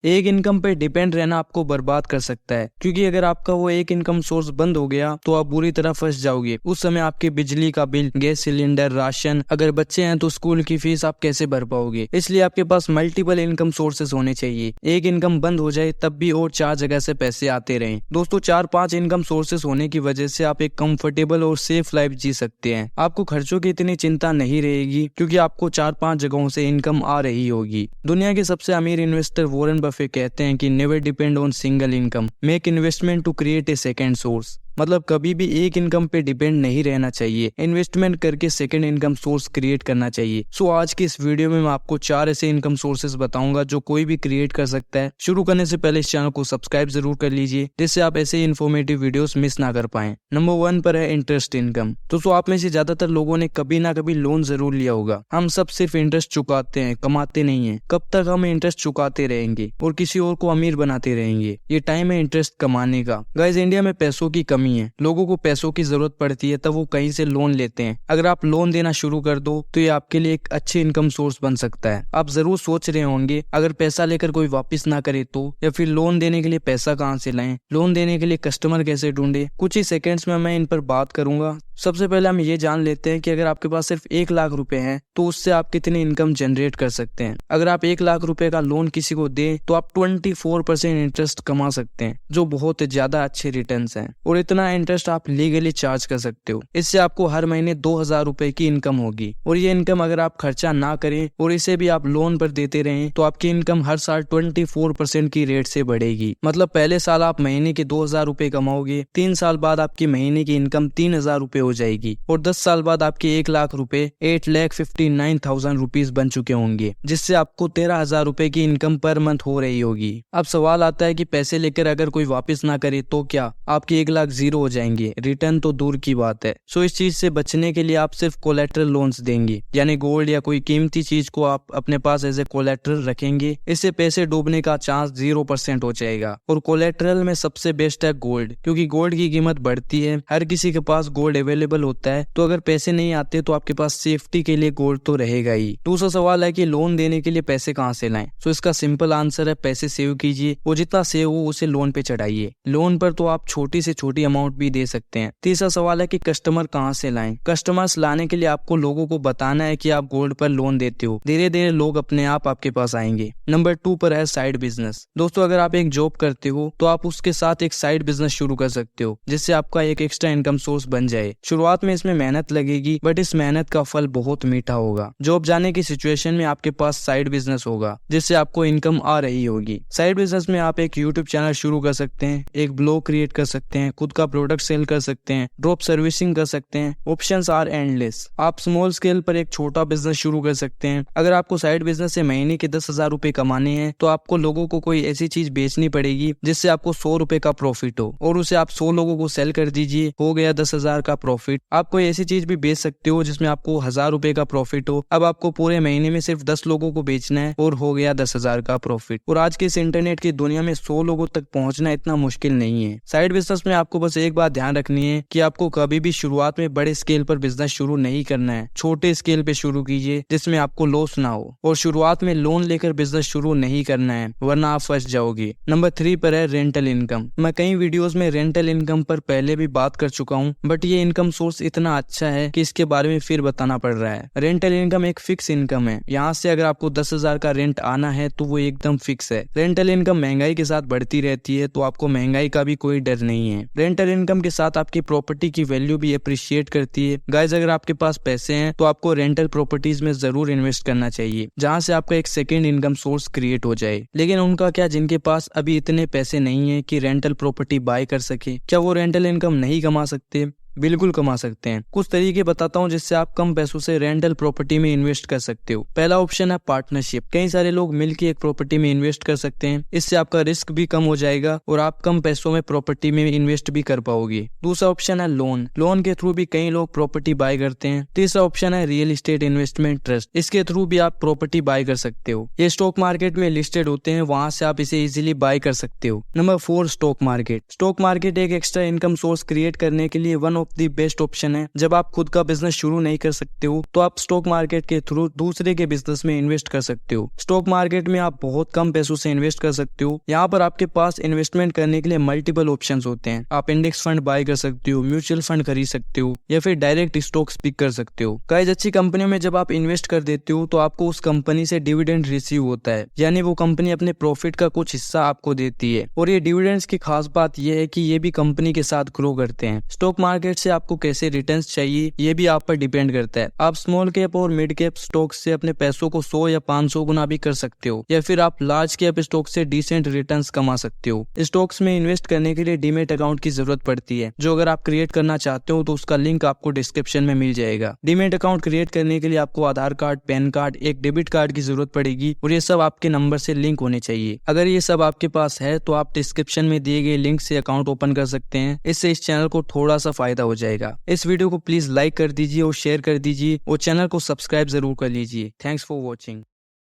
एक इनकम पे डिपेंड रहना आपको बर्बाद कर सकता है, क्योंकि अगर आपका वो एक इनकम सोर्स बंद हो गया तो आप बुरी तरह फंस जाओगे। उस समय आपके बिजली का बिल, गैस सिलेंडर, राशन, अगर बच्चे हैं तो स्कूल की फीस आप कैसे भर पाओगे। इसलिए आपके पास मल्टीपल इनकम सोर्सेज होने चाहिए। एक इनकम बंद हो जाए तब भी और 4 जगह से पैसे आते रहें। दोस्तों 4-5 इनकम सोर्सेज होने की वजह से आप एक कंफर्टेबल और सेफ लाइफ जी सकते हैं। आपको खर्चों की इतनी चिंता नहीं रहेगी, क्योंकि आपको 4-5 जगहों से इनकम आ रही होगी। दुनिया के सबसे अमीर इन्वेस्टर वॉरेन बफेट कहते हैं कि never depend on single income, make investment to create a second source. मतलब कभी भी एक इनकम पे डिपेंड नहीं रहना चाहिए, इन्वेस्टमेंट करके सेकंड इनकम सोर्स क्रिएट करना चाहिए। सो आज की इस वीडियो में मैं आपको 4 ऐसे इनकम सोर्सेज बताऊंगा जो कोई भी क्रिएट कर सकता है। शुरू करने से पहले इस चैनल को सब्सक्राइब जरूर कर लीजिए, जिससे आप ऐसे इन्फॉर्मेटिव वीडियोस मिस ना कर पाएं। नंबर 1 पर है इंटरेस्ट इनकम। दोस्तों आप में से ज्यादातर लोगों ने कभी ना कभी लोन जरूर लिया होगा। हम सब सिर्फ इंटरेस्ट चुकाते हैं, कमाते नहीं है। कब तक हम इंटरेस्ट चुकाते रहेंगे और किसी और को अमीर बनाते रहेंगे? ये टाइम है इंटरेस्ट कमाने का। गाइस इंडिया में पैसों की कमी है, लोगों को पैसों की जरूरत पड़ती है, तब वो कहीं से लोन लेते हैं। अगर आप लोन देना शुरू कर दो तो ये आपके लिए एक अच्छी इनकम सोर्स बन सकता है। आप जरूर सोच रहे होंगे अगर पैसा लेकर कोई वापस ना करे तो, या फिर लोन देने के लिए पैसा कहाँ से लाएं, लोन देने के लिए कस्टमर कैसे ढूंढे। कुछ ही सेकंड्स में मैं इन पर बात करूंगा। सबसे पहले हम ये जान लेते हैं कि अगर आपके पास सिर्फ 1 लाख रुपए हैं तो उससे आप कितनी इनकम जनरेट कर सकते हैं। अगर आप 1 लाख रुपए का लोन किसी को दें तो आप 24% इंटरेस्ट कमा सकते हैं, जो बहुत ज्यादा अच्छे रिटर्न्स हैं। और इतना इंटरेस्ट आप लीगली चार्ज कर सकते हो। इससे आपको हर महीने 2000 रुपए की इनकम होगी। और ये इनकम अगर आप खर्चा ना करें और इसे भी आप लोन पर देते रहें तो आपकी इनकम हर साल 24% की रेट से बढ़ेगी। मतलब पहले साल आप महीने के 2000 रुपए कमाओगे, 3 साल बाद आपकी महीने की इनकम 3000 रुपए हो जाएगी, और 10 साल बाद आपके 1 लाख रुपए 8,59,000 रुपीज बन चुके होंगे, जिससे आपको 13,000 रुपए की इनकम पर मंथ हो रही होगी। अब सवाल आता है कि पैसे लेकर अगर कोई वापस ना करे तो क्या आपके 1 लाख जीरो हो जाएंगे? रिटर्न तो दूर की बात है। सो इस चीज से बचने के लिए आप सिर्फ कोलेट्रल लोन्स देंगे, यानी गोल्ड या कोई कीमती चीज को आप अपने पास एज ए कोलेट्रल रखेंगे। इससे पैसे डूबने का चांस 0% हो जाएगा। और कोलेट्रल में सबसे बेस्ट है गोल्ड, क्योंकि गोल्ड की कीमत बढ़ती है, हर किसी के पास गोल्ड अवेलेबल होता है। तो अगर पैसे नहीं आते तो आपके पास सेफ्टी के लिए गोल्ड तो रहेगा ही। दूसरा सवाल है कि लोन देने के लिए पैसे कहाँ से लाएं? तो इसका सिंपल आंसर है पैसे सेव कीजिए, वो जितना सेव हो उसे लोन पे चढ़ाइए। लोन पर तो आप छोटी से छोटी अमाउंट भी दे सकते हैं। तीसरा सवाल है कि कस्टमर कहाँ से लाएं? कस्टमर्स लाने के लिए आपको लोगों को बताना है कि आप गोल्ड पर लोन देते हो। धीरे धीरे लोग अपने आप आपके पास आएंगे। नंबर 2 पर है साइड बिजनेस। दोस्तों अगर आप एक जॉब करते हो तो आप उसके साथ एक साइड बिजनेस शुरू कर सकते हो, जिससे आपका एक एक्स्ट्रा इनकम सोर्स बन जाए। शुरुआत में इसमें मेहनत लगेगी, बट इस मेहनत का फल बहुत मीठा होगा। जॉब जाने की सिचुएशन में आपके पास साइड बिजनेस होगा, जिससे आपको इनकम आ रही होगी। साइड बिजनेस में आप एक यूट्यूब चैनल शुरू कर सकते हैं, एक ब्लॉग क्रिएट कर सकते हैं, खुद का प्रोडक्ट सेल कर सकते हैं, ड्रॉप सर्विसिंग कर सकते हैं। Options are endless. आप स्मॉल स्केल पर एक छोटा बिजनेस शुरू कर सकते हैं। अगर आपको साइड बिजनेस से महीने के 10,000 रुपए कमाने हैं तो आपको लोगों को कोई ऐसी चीज बेचनी पड़ेगी जिससे आपको 100 रुपए का प्रॉफिट हो, और उसे आप 100 लोगों को सेल कर दीजिए, हो गया 10,000 का प्रॉफिट। आप कोई ऐसी चीज भी बेच सकते हो जिसमें आपको 1000 रुपए का प्रॉफिट हो। अब आपको पूरे महीने में सिर्फ 10 लोगों को बेचना है और हो गया 10,000 का प्रॉफिट। और आज के इस इंटरनेट की दुनिया में 100 लोगों तक पहुंचना इतना मुश्किल नहीं है। साइड बिजनेस में आपको बस एक बात ध्यान रखनी है कि आपको कभी भी शुरुआत में बड़े स्केल पर बिजनेस शुरू नहीं करना है। छोटे स्केल पे शुरू कीजिए जिसमें आपको लॉस ना हो, और शुरुआत में लोन लेकर बिजनेस शुरू नहीं करना है, वरना आप फंस जाओगे। नंबर 3 पर है रेंटल इनकम। मैं कई वीडियोस में रेंटल इनकम पर पहले भी बात कर चुका हूँ, बट ये इनकम सोर्स इतना अच्छा है कि इसके बारे में फिर बताना पड़ रहा है। रेंटल इनकम एक फिक्स इनकम है। यहाँ से अगर आपको 10,000 का रेंट आना है तो वो एकदम फिक्स है। रेंटल इनकम महंगाई के साथ बढ़ती रहती है, तो आपको महंगाई का भी कोई डर नहीं है। रेंटल इनकम के साथ आपकी प्रॉपर्टी की वैल्यू भी अप्रिशिएट करती है। गाइस अगर आपके पास पैसे हैं तो आपको रेंटल प्रॉपर्टीज में जरूर इन्वेस्ट करना चाहिए, जहाँ से आपका एक सेकेंड इनकम सोर्स क्रिएट हो जाए। लेकिन उनका क्या, जिनके पास अभी इतने पैसे नहीं है कि रेंटल प्रॉपर्टी बाय कर सके, क्या वो रेंटल इनकम नहीं कमा सकते? बिल्कुल कमा सकते हैं। कुछ तरीके बताता हूँ जिससे आप कम पैसों से रेंटल प्रॉपर्टी में इन्वेस्ट कर सकते हो। पहला ऑप्शन है पार्टनरशिप। कई सारे लोग मिलकर एक प्रॉपर्टी में इन्वेस्ट कर सकते हैं। इससे आपका रिस्क भी कम हो जाएगा और आप कम पैसों में प्रॉपर्टी में इन्वेस्ट भी कर पाओगे। दूसरा ऑप्शन है लोन। लोन के थ्रू भी कई लोग प्रॉपर्टी बाय करते हैं। तीसरा ऑप्शन है रियल एस्टेट इन्वेस्टमेंट ट्रस्ट। इसके थ्रू भी आप प्रॉपर्टी बाय कर सकते हो। ये स्टॉक मार्केट में लिस्टेड होते हैं, वहां से आप इसे इजिली बाय कर सकते हो। Number 4 stock market. Stock market एक एक्स्ट्रा इनकम सोर्स क्रिएट करने के लिए one of the best option है। जब आप खुद का बिजनेस शुरू नहीं कर सकते हो तो आप स्टॉक मार्केट के थ्रू दूसरे के बिजनेस में इन्वेस्ट कर सकते हो। स्टॉक मार्केट में आप बहुत कम पैसों से इन्वेस्ट कर सकते हो। यहाँ पर आपके पास इन्वेस्टमेंट करने के लिए मल्टीपल ऑप्शंस होते हैं। आप इंडेक्स फंड बाय कर सकते हो, म्यूचुअल फंड खरीद सकते हो या फिर डायरेक्ट स्टॉक्स पिक कर सकते हो। गाइस, अच्छी कंपनियों में जब आप इन्वेस्ट कर देते हो तो आपको उस कंपनी से डिविडेंड रिसीव होता है, यानी वो कंपनी अपने प्रॉफिट का कुछ हिस्सा आपको देती है। और ये डिविडेंड्स की खास बात यह है कि ये भी कंपनी के साथ ग्रो करते हैं। स्टॉक मार्केट से आपको कैसे रिटर्न्स चाहिए ये भी आप पर डिपेंड करता है। आप स्मॉल कैप और मिड कैप स्टॉक से अपने पैसों को 100 या 500 गुना भी कर सकते हो, या फिर आप लार्ज कैप स्टॉक से डिसेंट रिटर्न्स कमा सकते हो। स्टॉक्स में इन्वेस्ट करने के लिए डीमैट अकाउंट की जरूरत पड़ती है, जो अगर आप क्रिएट करना चाहते हो तो उसका लिंक आपको डिस्क्रिप्शन में मिल जाएगा। डीमैट अकाउंट क्रिएट करने के लिए आपको आधार कार्ड, पैन कार्ड, एक डेबिट कार्ड की जरूरत पड़ेगी और ये सब आपके नंबर से लिंक होने चाहिए। अगर ये सब आपके पास है तो आप डिस्क्रिप्शन में दिए गए लिंक से अकाउंट ओपन कर सकते हैं। इससे इस चैनल को थोड़ा सा फायदा हो जाएगा। इस वीडियो को प्लीज लाइक कर दीजिए और शेयर कर दीजिए और चैनल को सब्सक्राइब जरूर कर लीजिए। Thanks for watching.